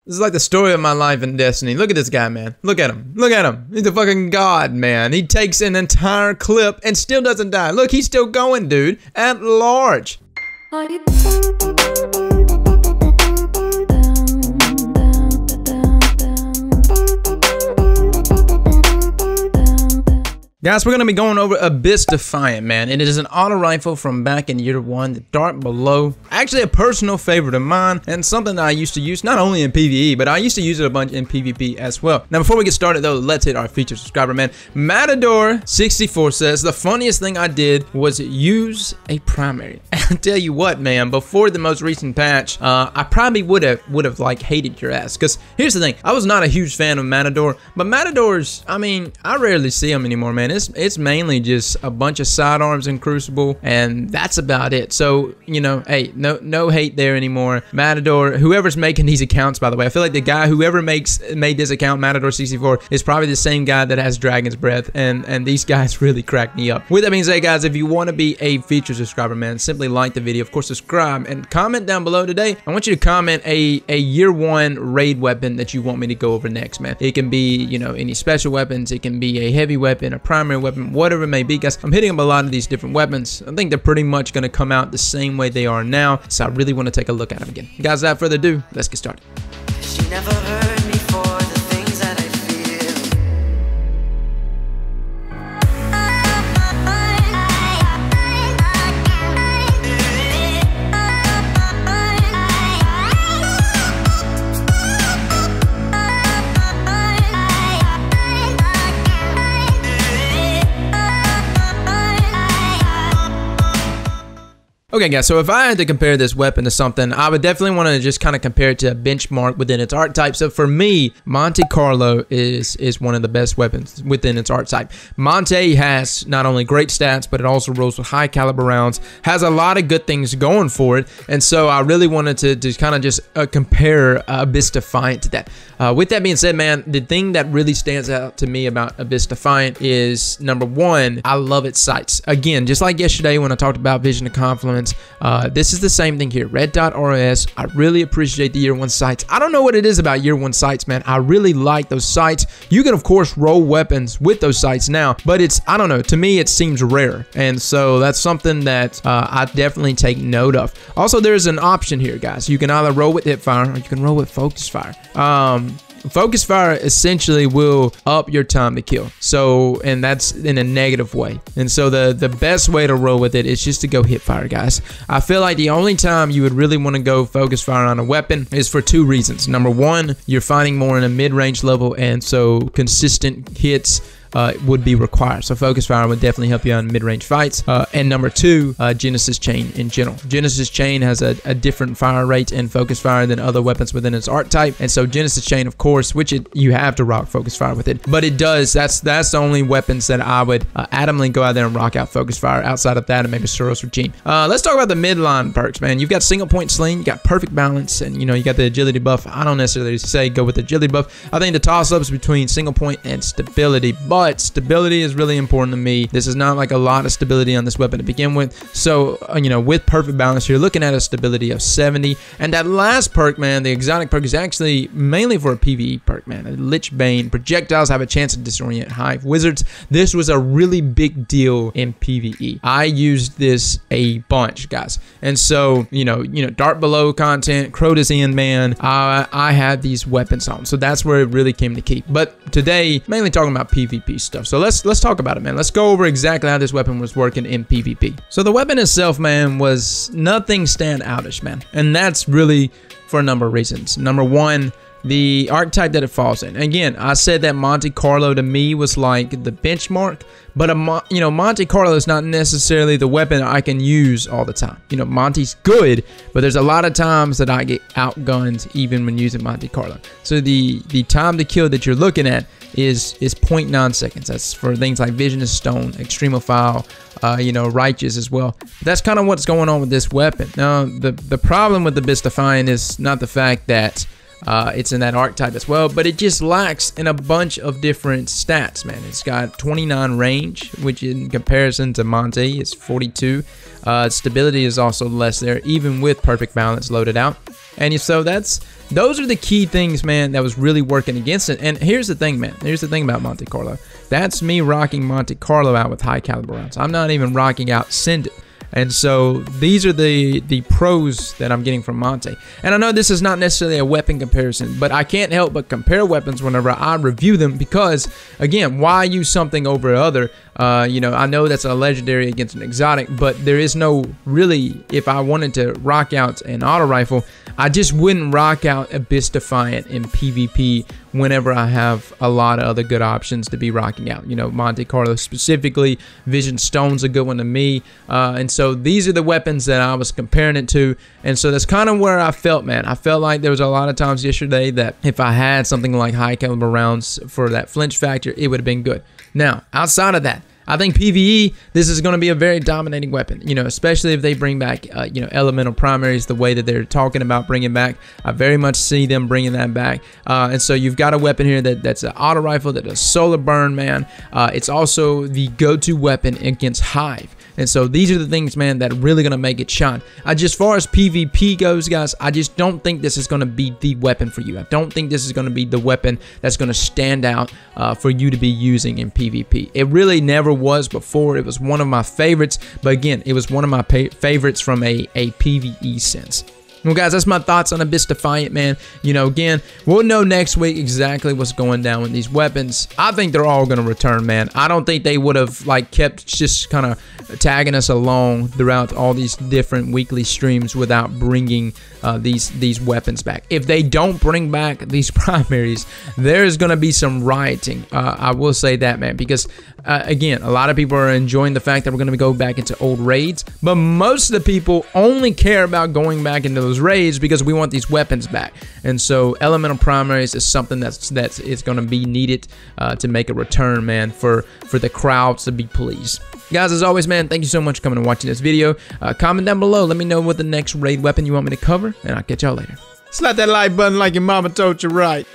This is like the story of my life in Destiny. Look at this guy, man. Look at him. Look at him. He's a fucking god, man. He takes an entire clip and still doesn't die. Look, he's still going, dude. At large. Guys, we're going to be going over Abyss Defiant, man. It is an auto rifle from back in year 1, the Dark Below. Actually a personal favorite of mine, and something that I used to use not only in PvE, but I used to use it a bunch in PvP as well. Now, before we get started though, let's hit our featured subscriber, man. Matador64 says, the funniest thing I did was use a primary. I tell you what, man, before the most recent patch, I probably would have like hated your ass. Because here's the thing, I was not a huge fan of Matador, but Matadors, I mean, I rarely see them anymore, man. It's mainly just a bunch of sidearms in Crucible, and that's about it. So, you know, hey, no hate there anymore. Matador, whoever's making these accounts, by the way, I feel like the guy whoever made this account, Matador64, is probably the same guy that has Dragon's Breath, and these guys really crack me up. With that being said, guys, if you want to be a featured subscriber, man, simply like the video, of course, subscribe, and comment down below today. I want you to comment a year 1 raid weapon that you want me to go over next, man. It can be, you know, any special weapons, it can be a heavy weapon, a primary weapon, whatever it may be, guys. I'm hitting up a lot of these different weapons. I think they're pretty much going to come out the same way they are now, so I really want to take a look at them again. Guys, without further ado, let's get started. She never heard me for the things that I feel. Okay, guys, so if I had to compare this weapon to something, I would definitely want to just kind of compare it to a benchmark within its archetype. So for me, Monte Carlo is one of the best weapons within its archetype. Monte has not only great stats, but it also rolls with high caliber rounds, has a lot of good things going for it, and so I really wanted to kind of just compare Abyss Defiant to that. With that being said, man, the thing that really stands out to me about Abyss Defiant is, number 1, I love its sights. Again, just like yesterday when I talked about Vision of Confluence, this is the same thing here. Red Dot RS, I really appreciate the year 1 sights. I don't know what it is about year 1 sights, man. I really like those sights. You can, of course, roll weapons with those sights now, but it's, I don't know, to me it seems rare, and so that's something that I definitely take note of. Also, there's an option here, guys. You can either roll with hip fire or you can roll with focus fire. Focus fire essentially will up your time to kill, so, and that's in a negative way, and so the best way to roll with it is just to go hip fire, guys. I feel like the only time you would really want to go focus fire on a weapon is for 2 reasons. Number 1, you're fighting more in a mid-range level, and so consistent hits would be required. So focus fire would definitely help you on mid-range fights. And number 2, Genesis Chain in general. Genesis Chain has a different fire rate in focus fire than other weapons within its archetype, and so Genesis Chain, of course, which you have to rock focus fire with it, but it does. That's the only weapons that I would adamantly go out there and rock out focus fire. Outside of that, and maybe Suros Regime. Let's talk about the midline perks, man. You've got single point sling, you got perfect balance, and you know you got the agility buff. I don't necessarily say go with the agility buff. I think the toss-ups between single point and stability, but stability is really important to me. This is not like a lot of stability on this weapon to begin with, so you know, with perfect balance, you're looking at a stability of 70. And that last perk, man, the exotic perk, is actually mainly for a PvE perk, man. Lich Bane. Projectiles have a chance to disorient hive wizards. This was a really big deal in PvE. I used this a bunch, guys, and so you know Dark Below content, Crota's End, man, I had these weapons on, so that's where it really came to keep. But today, mainly talking about PvP stuff. So let's talk about it, man. Let's go over exactly how this weapon was working in PvP. So the weapon itself, man, was nothing standoutish, man, and that's really for a number of reasons. Number 1, the archetype that it falls in. Again, I said that Monte Carlo to me was like the benchmark, but you know, Monte Carlo is not necessarily the weapon I can use all the time. You know, Monte's good, but there's a lot of times that I get outgunned even when using Monte Carlo. So the time to kill that you're looking at is 0.9 seconds. That's for things like Vision of Stone, Extremophile, you know, Righteous as well. But that's kind of what's going on with this weapon. Now, the problem with the Abyss Defiant is not the fact that it's in that archetype as well, but it just lacks in a bunch of different stats, man. It's got 29 range, which in comparison to Monte is 42. Stability is also less there, even with perfect balance loaded out. And so that's those are the key things, man, that was really working against it. And here's the thing, man. Here's the thing about Monte Carlo. That's me rocking Monte Carlo out with high caliber rounds. I'm not even rocking out Send It. And so these are the pros that I'm getting from Monte. And I know this is not necessarily a weapon comparison, but I can't help but compare weapons whenever I review them because, again, why use something over other? You know, I know that's a legendary against an exotic, but there is no really, if I wanted to rock out an auto rifle, I just wouldn't rock out a Defiant in PvP whenever I have a lot of other good options to be rocking out. You know, Monte Carlo specifically, Vision Stone's a good one to me. And so these are the weapons that I was comparing it to. And so that's kind of where I felt, man. I felt like there was a lot of times yesterday that if I had something like high caliber rounds for that flinch factor, it would have been good. Now, outside of that, I think PvE, this is going to be a very dominating weapon, you know, especially if they bring back, you know, elemental primaries the way that they're talking about bringing back. I very much see them bringing that back. And so you've got a weapon here that's an auto rifle that does solar burn, man. It's also the go-to weapon against Hive. And so these are the things, man, that are really going to make it shine. As far as PvP goes, guys, I just don't think this is going to be the weapon for you. I don't think this is going to be the weapon that's going to stand out for you to be using in PvP. It really never was before. It was one of my favorites, but again, it was one of my favorites from a PvE sense. Well, guys, that's my thoughts on Abyss Defiant, man. You know, again, we'll know next week exactly what's going down with these weapons. I think they're all going to return, man. I don't think they would have, like, kept just kind of tagging us along throughout all these different weekly streams without bringing these weapons back. If they don't bring back these primaries, there's going to be some rioting. I will say that, man, because, again, a lot of people are enjoying the fact that we're going to go back into old raids, but most of the people only care about going back into those raids because we want these weapons back. And so elemental primaries is something that's going to be needed to make a return, man, for the crowds to be pleased. Guys, as always, man, thank you so much for coming and watching this video. Comment down below, let me know what the next raid weapon you want me to cover, and I'll catch y'all later. Slap that like button like your mama told you right.